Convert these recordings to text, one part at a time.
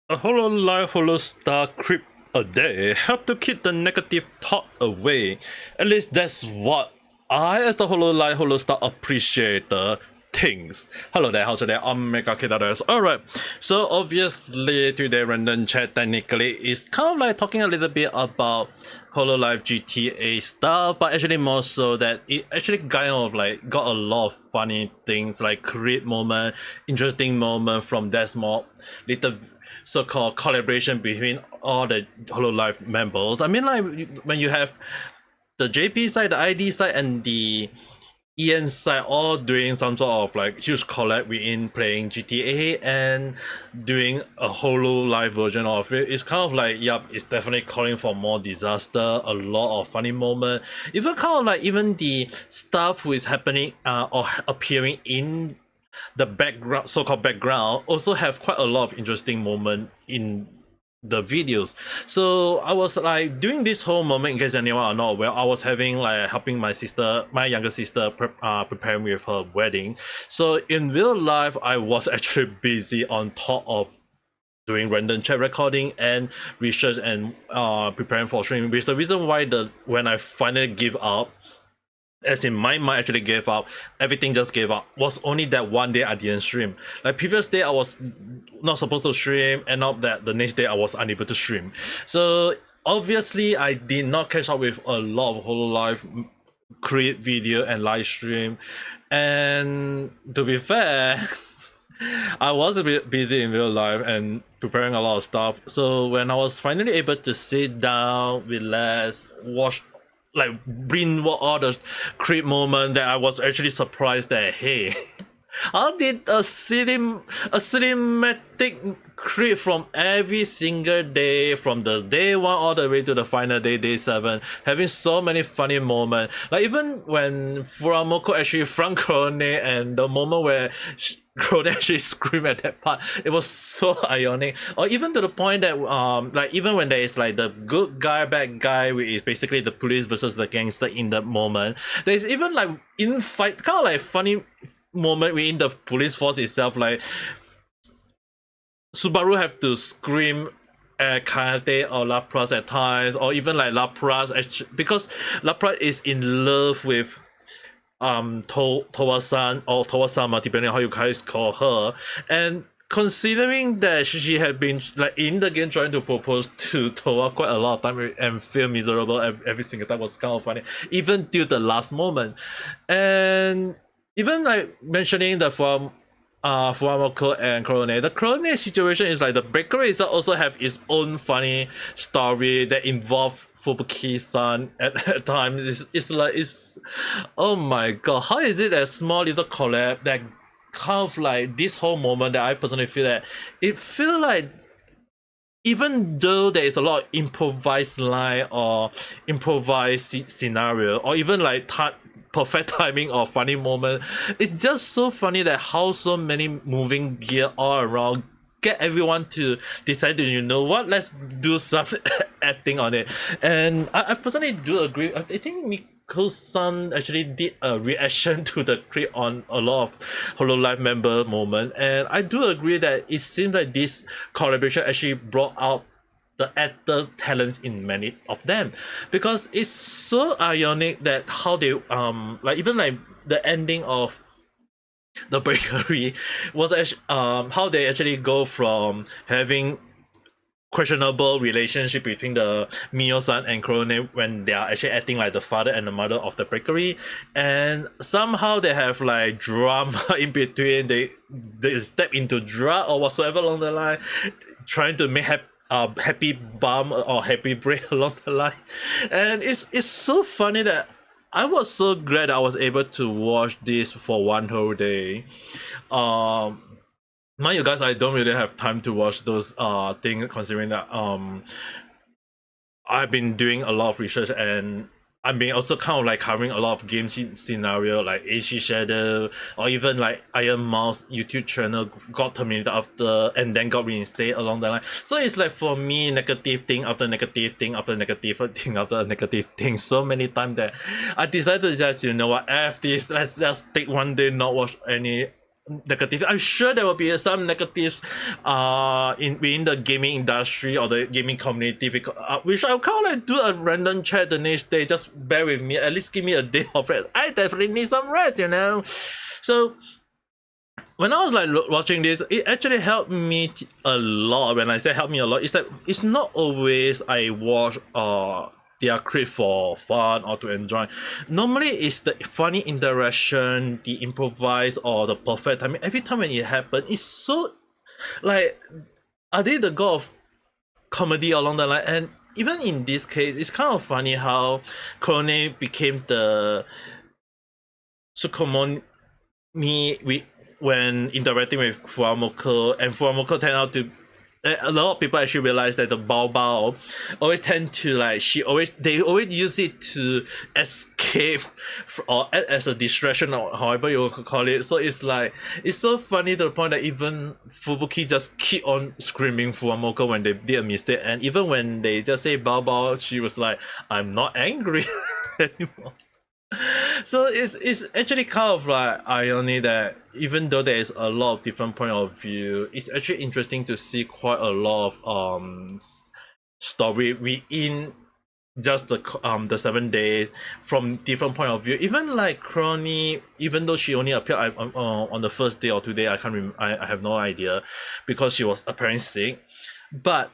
A Hololive Holostar creep a day help to keep the negative thought away. At least that's what I, as the Hololive Holostar appreciator, thinks. Hello there, how's it there? Ame Gakita. Alright, so obviously today random chat technically is kind of like talking a little bit about Hololive GTA stuff, but actually more so that it actually kind of like got a lot of funny things like create moment, interesting moment from that small little so-called collaboration between all the Hololive members. I mean, like when you have the JP side, the ID side, and the EN side all doing some sort of like huge collab within playing GTA and doing a Hololive version of it. It's kind of like, yup, it's definitely calling for more disaster, a lot of funny moment. Even kind of like even the stuff who is happening or appearing in the background, so-called background, also have quite a lot of interesting moment in the videos. So I was like doing this whole moment, in case anyone are not aware, I was having like helping my sister, my younger sister, preparing with her wedding. So in real life, I was actually busy on top of doing random chat recording and research and preparing for streaming, which is the reason why when I finally give up, as in my mind actually gave up, everything just gave up, was only that one day I didn't stream. Like previous day I was not supposed to stream, and now that the next day I was unable to stream. So obviously I did not catch up with a lot of Hololive create video and live stream, and to be fair I was a bit busy in real life and preparing a lot of stuff. So when I was finally able to sit down, relax, watch, like bring all the creep moment, that I was actually surprised that hey, how did a cinematic creep from every single day, from the day one all the way to the final day, day 7, having so many funny moments. Like even when FUWAMOCO actually flung Korone, and the moment where Kronii actually screamed at that part, it was so ironic. Or even to the point that like even when there is like the good guy, bad guy, which is basically the police versus the gangster in the moment, there's even like in fight kind of like funny moment within the police force itself, like Subaru have to scream at KANADE or Lapras at times, or even like Lapras because Lapras is in love with Towa-san or Towa-sama, depending on how you guys call her, and considering that she had been like in the game trying to propose to Towa quite a lot of time and feel miserable every single time, was kind of funny, even till the last moment. And even like mentioning the FUWAMOCO and Korone. The Kronii situation is like the bakery itself also have its own funny story that involve Fubuki-san at times. It's oh my god, how is it a small little collab that kind of like this whole moment that I personally feel that it feel like even though there is a lot of improvised line or improvised scenario, or even like perfect timing or funny moment, it's just so funny that how so many moving gear all around get everyone to decide to, you know what, let's do some acting on it. And I personally do agree. I think Miko-san actually did a reaction to the clip on a lot of Hololive member moment, and I do agree that it seems like this collaboration actually brought out the actors' talents in many of them, because it's so ironic that how they like even like the ending of the bakery was actually how they actually go from having questionable relationship between the Mio-san and Korone when they are actually acting like the father and the mother of the bakery, and somehow they have like drama in between. They step into drug or whatsoever along the line, trying to make happy bum or happy break along the line. And it's so funny that I was so glad I was able to watch this for one whole day. Mind you guys, I don't really have time to watch those things, considering that I've been doing a lot of research, and I've been also kind of like covering a lot of game scenario like AC Shadow, or even like Iron Mouse YouTube channel got terminated after and then got reinstated along the line. So it's like for me, negative thing after negative thing after negative thing after negative thing so many times that I decided to just, you know what, F this, let's just take one day not watch any negative. I'm sure there will be some negatives within the gaming industry or the gaming community, because which I'll kind of like do a random chat the next day. Just bear with me, at least give me a day of rest. I definitely need some rest, you know. So when I was like watching this, it actually helped me a lot. When I say help me a lot, it's that it's not always I watch their clip for fun or to enjoy. Normally it's the funny interaction, the improvise or the perfect timing. Every time when it happens, it's so like, are they the god of comedy along the line? And even in this case, it's kind of funny how Korone became the Sukomon when interacting with FUWAMOCO, and FUWAMOCO turned out to, a lot of people actually realize that the Bao always tend to like, they always use it to escape or as a distraction or however you call it. So it's like, it's so funny to the point that even Fubuki just keep on screaming FUWAMOCO when they did a mistake, and even when they just say Bao, she was like, I'm not angry anymore. So it's actually kind of like irony that even though there is a lot of different point of view, it's actually interesting to see quite a lot of story within just the 7 days from different point of view. Even like Kronii, even though she only appeared on the first day or 2 days, I have no idea, because she was apparently sick, but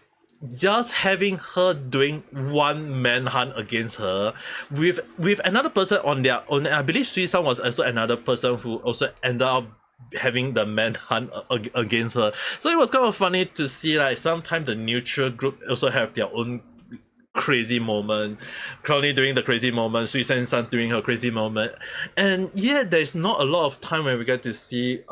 just having her doing one manhunt against her with another person on their own. I believe Sui-san was also another person who also ended up having the manhunt against her. So it was kind of funny to see like sometimes the neutral group also have their own crazy moment. Kronii doing the crazy moment, Sui-san doing her crazy moment. And yeah, there's not a lot of time when we get to see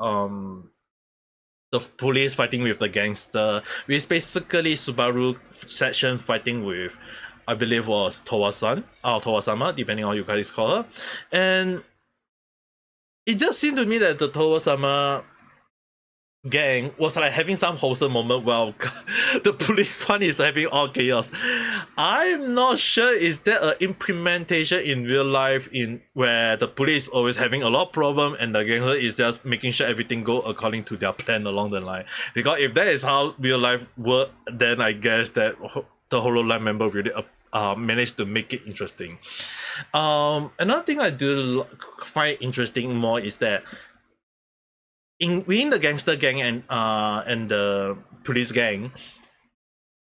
the police fighting with the gangster, which is basically Subaru section fighting with, I believe was Towa-san, or Towa-sama, depending on how you guys call her. And it just seemed to me that the Towa-sama gang was like having some wholesome moment while the police one is having all chaos. I'm not sure is there an implementation in real life in where the police always having a lot of problem and the gangster is just making sure everything go according to their plan along the line. Because if that is how real life work, then I guess that the Hololive member really managed to make it interesting. Another thing I do find interesting more is that within the gangster gang and the police gang,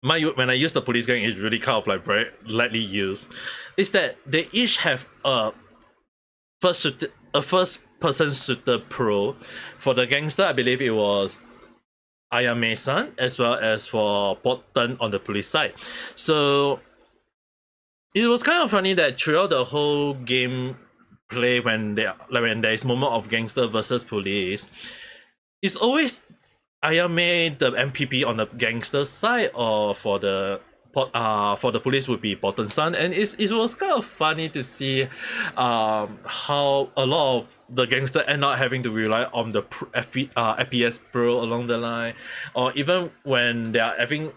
when I use the police gang, it's really kind of like very lightly used, is that they each have a first person shooter pro. For the gangster, I believe it was Ayame-san, as well as for Botten on the police side. So it was kind of funny that throughout the whole game play, when there's moment of gangster versus police, it's always Ayame the MPP on the gangster side, or for the police would be Botten-san. And it was kind of funny to see how a lot of the gangster end up having to rely on the FPS pro along the line, or even when they are having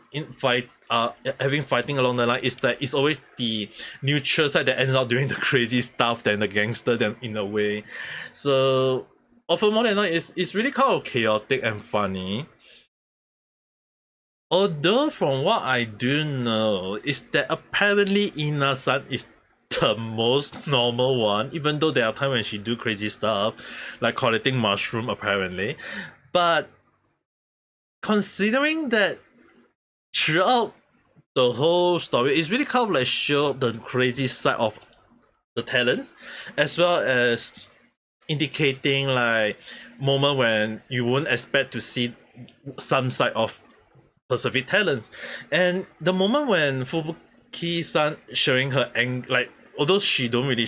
fighting along the line, it's always the neutral side that ends up doing the crazy stuff than the gangster them in a way. So for more than that, it's really kind of chaotic and funny. Although from what I do know is that apparently Ina-san is the most normal one, even though there are times when she do crazy stuff like collecting mushroom apparently. But considering that throughout the whole story, it's really kind of like show the crazy side of the talents, as well as indicating like moment when you wouldn't expect to see some side of specific talents. And the moment when Fubuki-san showing her anger, like although she don't really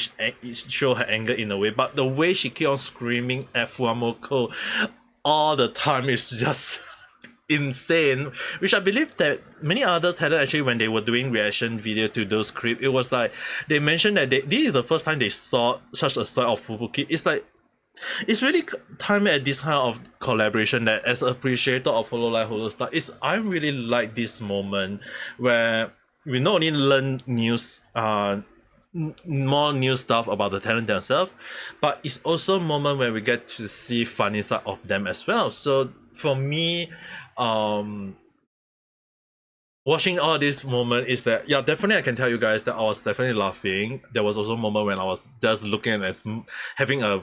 show her anger in a way, but the way she keep on screaming at FUWAMOCO all the time is just insane. Which I believe that many others had actually, when they were doing reaction video to those clips, it was like they mentioned that this is the first time they saw such a side of Fubuki. It's like, it's really time at this kind of collaboration that as an appreciator of Hololive Holostar, I really like this moment where we not only learn more new stuff about the talent themselves, but it's also a moment where we get to see funny side of them as well. So for me, watching all this moment is that, yeah, definitely I can tell you guys that I was definitely laughing. There was also a moment when I was just looking at having a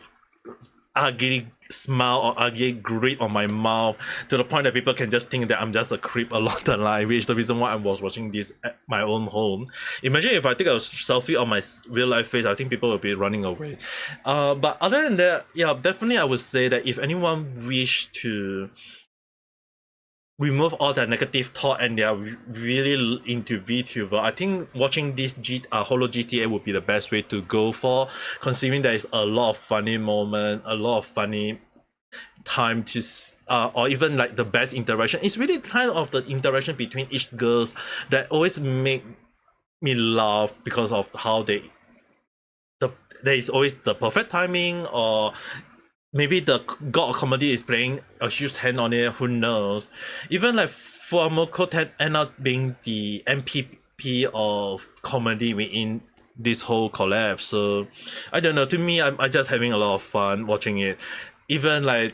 ugly smile or ugly grit on my mouth, to the point that people can just think that I'm just a creep along the line, which is the reason why I was watching this at my own home. Imagine if I take a selfie on my real life face, I think people will be running away. But other than that, yeah, definitely I would say that if anyone wish to remove all that negative thought and they are really into VTuber, I think watching this HoloGTA would be the best way to go for, considering there is a lot of funny moment, a lot of funny time to or even like the best interaction. It's really kind of the interaction between each girls that always make me laugh, because of how there is always the perfect timing, or maybe the god of comedy is playing a huge hand on it, who knows. Even like FUWAMOCO end up being the MPP of comedy within this whole collab. So I don't know, to me I'm just having a lot of fun watching it. Even like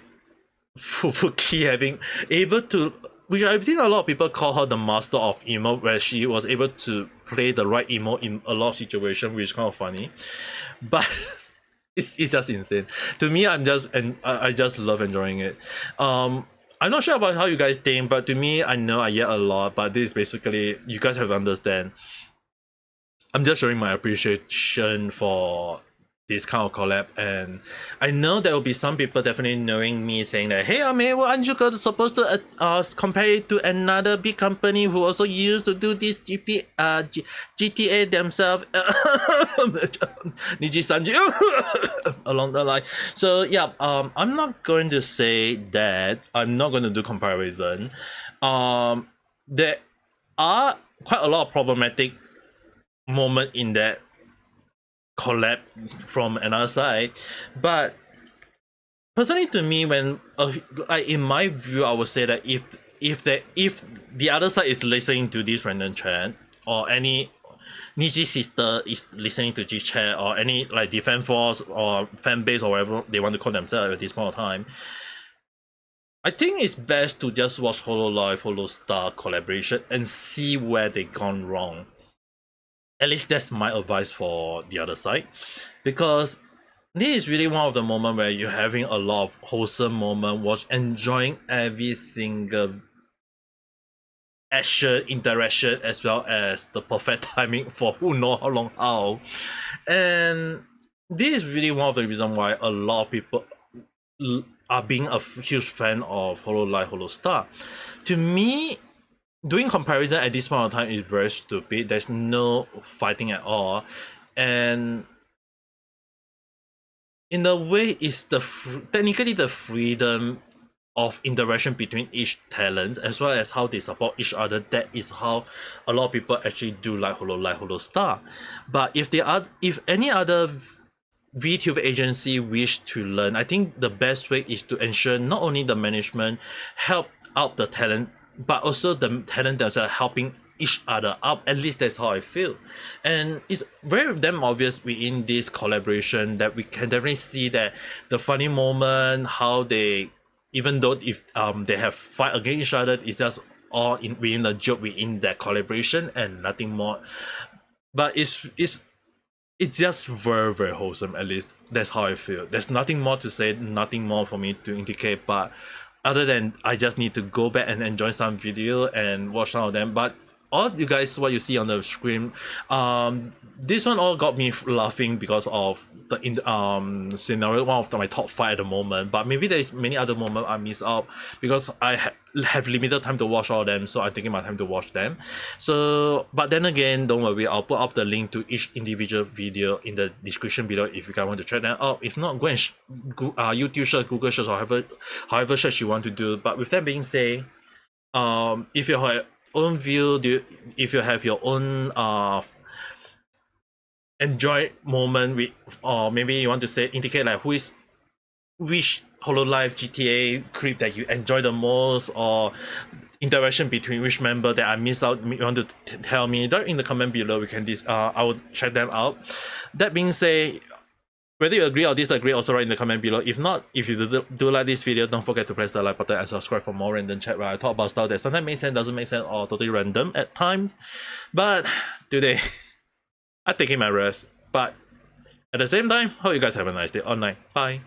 Fubuki having able to, which I think a lot of people call her the master of emo, where she was able to play the right emo in a lot of situations, which is kind of funny. But it's just insane. To me, I just love enjoying it. I'm not sure about how you guys think, but to me, I know I yell a lot, but this is basically, you guys have to understand. I'm just showing my appreciation for this kind of collab, and I know there will be some people definitely knowing me saying that, hey Ame, well, aren't you supposed to compare it to another big company who also used to do this GTA themselves, Niji Sanji, along the line. So yeah, I'm not going to say that. I'm not going to do comparison. There are quite a lot of problematic moment in that collab from another side, but personally to me, when like in my view, I would say that if the other side is listening to this random chat, or any Niji sister is listening to this chat, or any like defense force or fan base or whatever they want to call themselves at this point of time, I think it's best to just watch Hololive, Holostar collaboration and see where they gone wrong. At least that's my advice for the other side, because this is really one of the moments where you're having a lot of wholesome moment, enjoying every single action, interaction, as well as the perfect timing for who know how long how. And this is really one of the reasons why a lot of people are being a huge fan of Hololive, Holostar. To me, doing comparison at this point of time is very stupid. There's no fighting at all, and in a way, it's technically the freedom of interaction between each talent, as well as how they support each other. That is how a lot of people actually do like Hololive, Holostar. But if any other VTuber agency wish to learn, I think the best way is to ensure not only the management help out the talent, but also the talent themselves helping each other up. At least that's how I feel. And it's very damn obvious within this collaboration that we can definitely see that the funny moment, how they, even though if they have fight against each other, it's just all within the joke within that collaboration and nothing more. But it's just very, very wholesome. At least that's how I feel. There's nothing more to say, nothing more for me to indicate, but other than I just need to go back and enjoy some video and watch some of them. But all you guys, what you see on the screen, this one all got me laughing because of the scenario, one of my top 5 at the moment. But maybe there's many other moments I miss out because I have limited time to watch all of them, so I'm taking my time to watch them. So, but then again, don't worry, I'll put up the link to each individual video in the description below if you guys want to check them out. If not, go and YouTube search, Google search, or however search you want to do. But with that being said, if you have your own view, if you have your own enjoy moment with, or maybe you want to say indicate like which Hololive GTA creep that you enjoy the most, or interaction between which member that I miss out, you want to tell me in the comment below. We can I will check them out. That being said, whether you agree or disagree, also write in the comment below. If not, if you do like this video, don't forget to press the like button and subscribe for more random chat where I talk about stuff that sometimes makes sense, doesn't make sense, or totally random at times. But today, I'm taking my rest. But at the same time, hope you guys have a nice day or night. Bye.